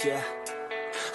Yeah,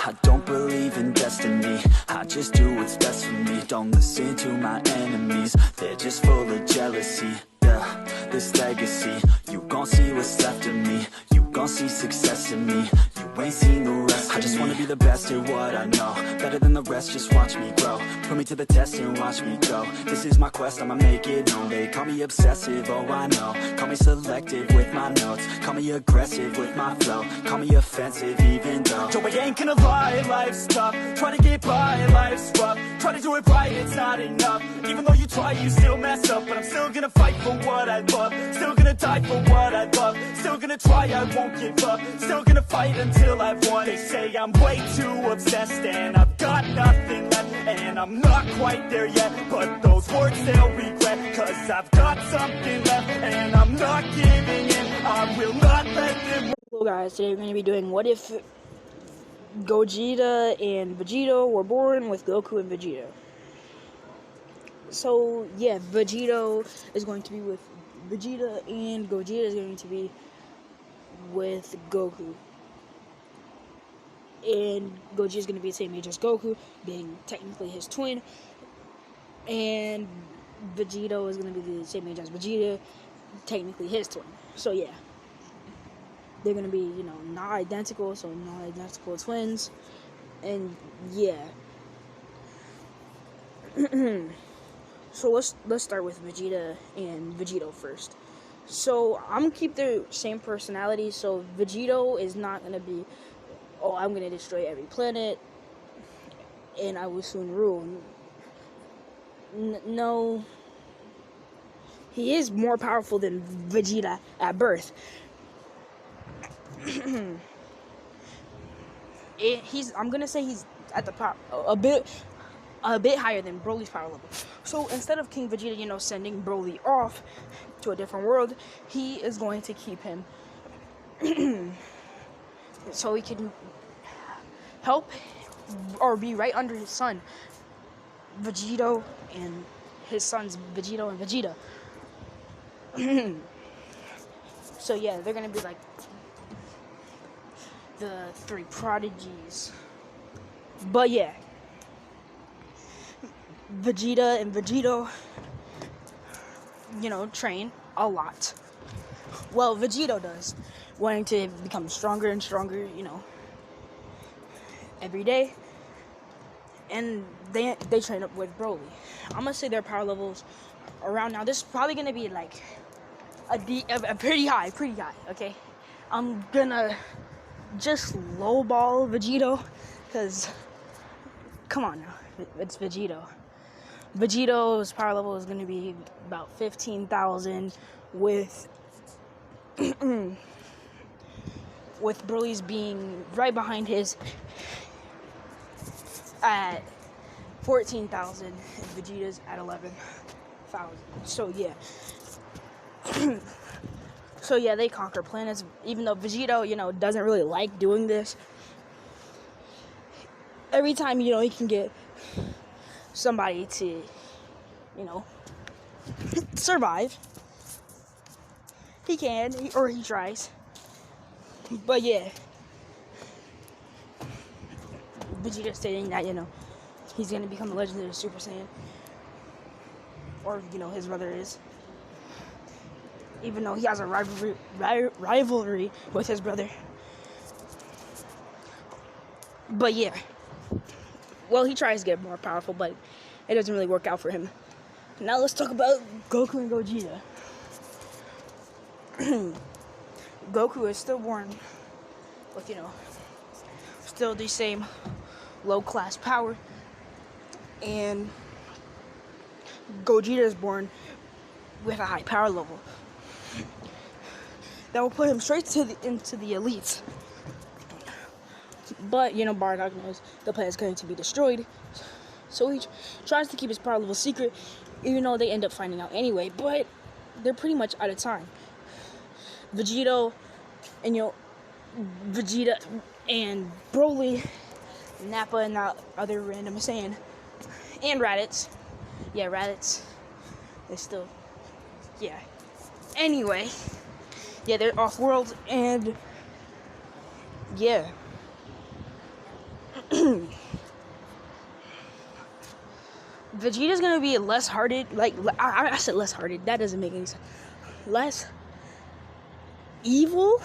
I don't believe in destiny, I just do what's best for me. Don't listen to my enemies, they're just full of jealousy. Yeah, this legacy, you gon' see what's left of me. You gon' see success in me, you ain't seen the rest of me. I just wanna be the best at what I know, better than the rest, just watch me grow. Put me to the test and watch me go. This is my quest, I'ma make it known. They call me obsessive, oh I know. Call me selective with my notes, call me aggressive with my flow. Call me offensive even though Joe, I ain't gonna lie, life's tough. Try to get by, life's rough. Try to do it right, it's not enough. Even though you try, you still mess up. But I'm still gonna fight for what I love, still gonna die for what I love. Still gonna try, I won't give up. Still gonna fight until I've won. They say I'm way too obsessed and I've got nothing left, and I'm not quite there yet, but those words they'll regret. Cause I've got something left and I'm not giving in. I will not let them. Hello guys, today we're going to be doing what if Gogeta and Vegito were born with Goku and Vegeta. So yeah, Vegito is going to be with Vegeta and Gogeta is going to be with Goku. And Gogeta is going to be the same age as Goku, being technically his twin. And Vegito is going to be the same age as Vegeta, technically his twin. So yeah, they're going to be, not identical, so not identical twins. And yeah. So let's start with Vegeta and Vegito first. So I'm going to keep their same personality. So Vegito is not going to be, oh, I'm going to destroy every planet and I will soon rule. No. He is more powerful than Vegeta at birth. I'm gonna say he's at the power a bit higher than Broly's power level. So instead of King Vegeta, sending Broly off to a different world, he is going to keep him so he can help or be right under his son Vegito and his sons Vegito and Vegeta. So yeah, they're gonna be like the three prodigies. But yeah, Vegeta and Vegito, train a lot. Well, Vegito does, wanting to become stronger and stronger, every day. And they train up with Broly. I'm gonna say their power levels around now. This is probably gonna be like a pretty high, okay? I'm gonna just lowball Vegito, because come on now, it's Vegito. Vegito's power level is gonna be about 15,000 with with Broly's being right behind his at 14,000 and Vegeta's at 11,000. So yeah. So yeah, they conquer planets, even though Vegito, doesn't really like doing this. Every time, he can get somebody to, survive, he can, or he tries. But yeah, Vegeta stating that, he's going to become a legendary Super Saiyan. Or, his brother is. Even though he has a rivalry with his brother. But yeah. Well, he tries to get more powerful, but it doesn't really work out for him. Now let's talk about Goku and Gogeta. Goku is still born with, still the same low-class power. And Gogeta is born with a high power level. That will put him straight into the elites. But, Bardock knows the planet is going to be destroyed. So he tries to keep his power level secret, even though they end up finding out anyway. But they're pretty much out of time. Vegeta and Broly, Nappa and that other random Saiyan, and Raditz. Yeah, Raditz. They still, yeah. Anyway, yeah, they're off-world, and yeah, Vegeta's gonna be less hearted. Like I said, less hearted. That doesn't make any sense. Less evil.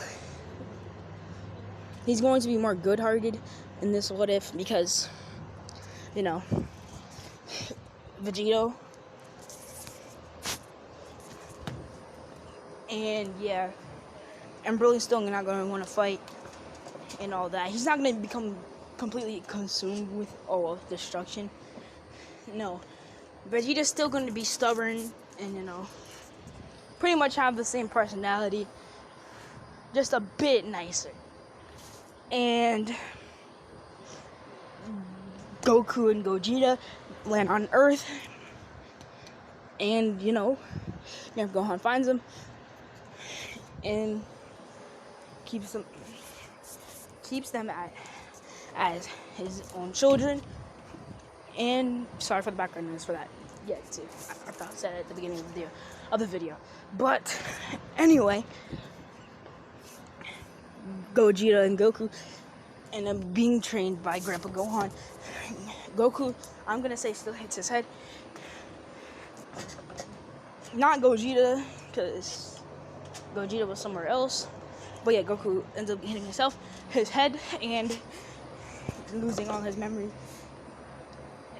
He's going to be more good-hearted in this what if because, you know, Vegito. And yeah, and Broly's still not gonna want to fight and all that. He's not gonna become completely consumed with all of destruction. No, Vegeta's still gonna be stubborn and, you know, pretty much have the same personality, just a bit nicer. And Goku and Gogeta land on Earth, and, you know, Gohan finds them and keeps them as his own children. And sorry for the background noise for that. Yeah, too. I thought I said it at the beginning of the video. But anyway, Gogeta and Goku end up being trained by Grandpa Gohan. Goku, I'm gonna say, still hits his head. Not Gogeta, because Gogeta was somewhere else. But yeah, Goku ends up hitting his head, and losing all his memory.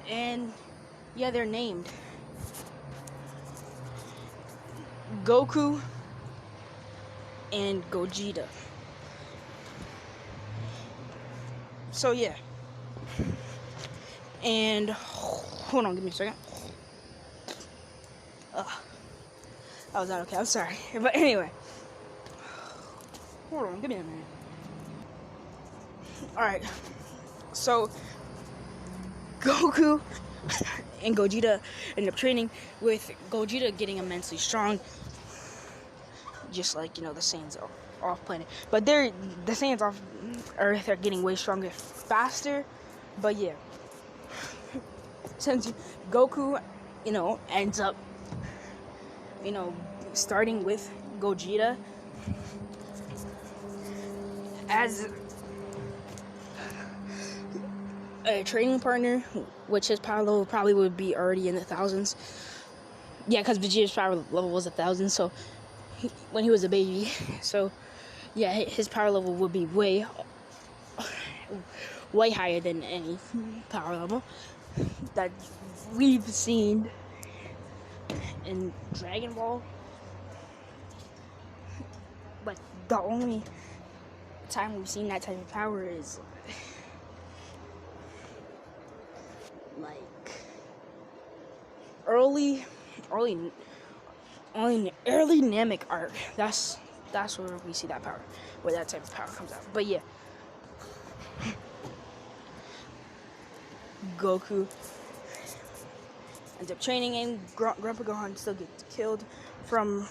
And yeah, they're named Goku and Gogeta. So yeah. And hold on, give me a second. I was not okay, I'm sorry. But anyway. Hold on, give me a minute. Alright. So Goku and Gogeta end up training, with Gogeta getting immensely strong, just like, you know, the Saiyans off planet. But the Saiyans off Earth are getting way stronger faster. But yeah, since Goku, you know, ends up, you know, starting with Gogeta as a training partner, which his power level probably would be already in the thousands. Yeah, because Vegeta's power level was 1,000, so when he was a baby. So yeah, his power level would be way higher than any power level that we've seen in Dragon Ball. But the only time we've seen that type of power is like early Namek arc. That's where we see that power, where that type of power comes out. But yeah, Goku ends up training, and Grandpa Gohan still gets killed from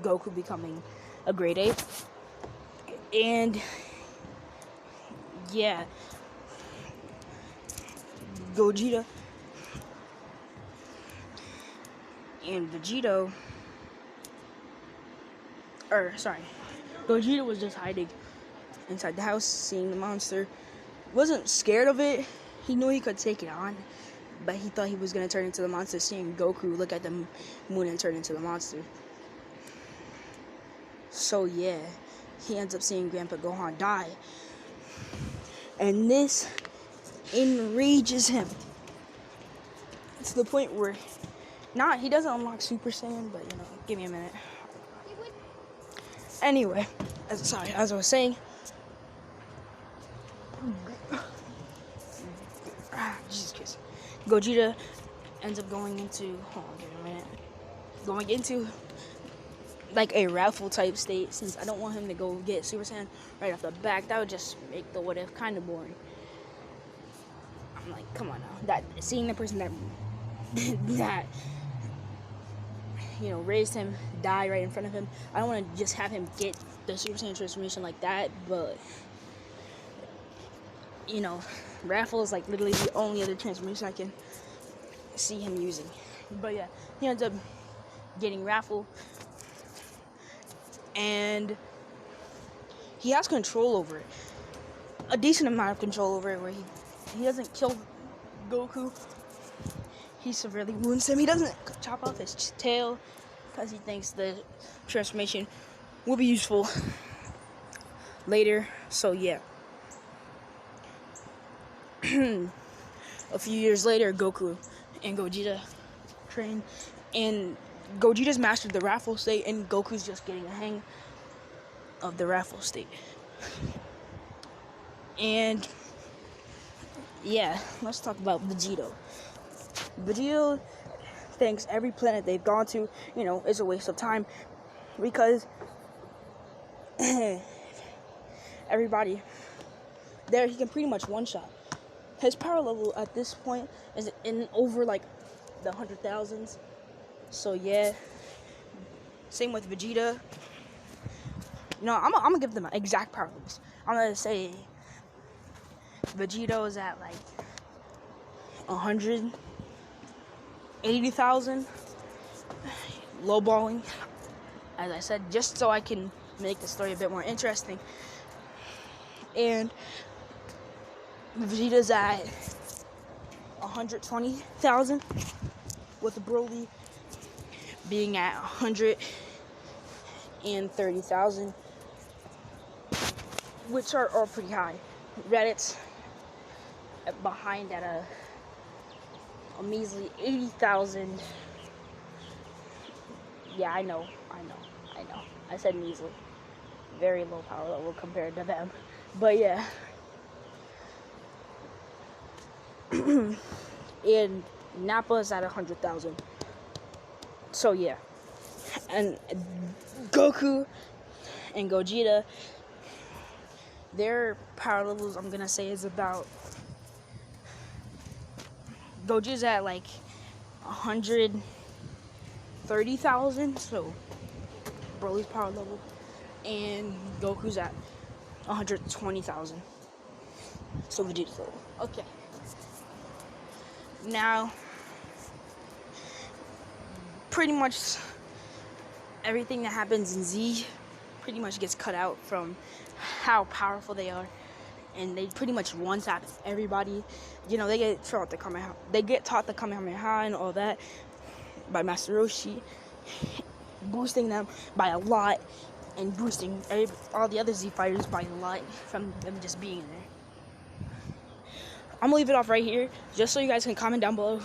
Goku becoming a grade 8. And yeah, Gogeta and Vegito, Gogeta was just hiding inside the house, seeing the monster. Wasn't scared of it. He knew he could take it on, but he thought he was gonna turn into the monster, seeing Goku look at the moon and turn into the monster. So yeah, he ends up seeing Grandpa Gohan die, and this enrages him to the point where he doesn't unlock Super Saiyan, but, you know, give me a minute. Anyway, as I was saying, Jesus Christ, Gogeta ends up going into like a raffle type state, since I don't want him to go get Super Saiyan right off the back. That would just make the what if kind of boring. I'm like, come on now. Seeing the person that you know, raised him die right in front of him, I don't want to just have him get the Super Saiyan transformation like that. But, you know, raffle is like literally the only other transformation I can see him using. But yeah, he ends up getting raffle, and he has control over it, a decent amount of control over it, where he doesn't kill Goku. He severely wounds him. He doesn't chop off his tail because he thinks the transformation will be useful later. So yeah. A few years later, Goku and Gogeta train, and Gogeta's mastered the Raffle state, and Goku's just getting a hang of the Raffle state. And yeah, let's talk about Vegito. Vegeta thinks every planet they've gone to, is a waste of time, because everybody there, he can pretty much one-shot. His power level at this point is in over like the 100,000s. So yeah. Same with Vegeta. I'm gonna give them exact power levels. I'm gonna say Vegito is at like 180,000. Lowballing, as I said, just so I can make the story a bit more interesting. And Vegeta's at 120,000, with Broly being at 130,000, which are all pretty high. Reddit's behind at a measly 80,000. Yeah, I know. I said measly. Very low power level compared to them. But yeah. And Nappa's at 100,000. So yeah. And Goku and Gogeta, their power levels, I'm gonna say, is about, Gogeta's at like 130,000, so Broly's power level, and Goku's at 120,000, so Vegeta's level. Okay. Now, pretty much everything that happens in Z pretty much gets cut out from how powerful they are, and they pretty much one-tap everybody. They get taught the Kamehameha and all that by Master Roshi, boosting them by a lot, and boosting all the other Z fighters by a lot from them just being there. I'm gonna leave it off right here, just so you guys can comment down below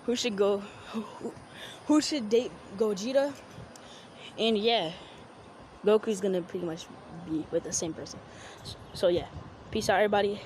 who should date Gogeta. And yeah, Goku's gonna pretty much be with the same person. So yeah, peace out, everybody.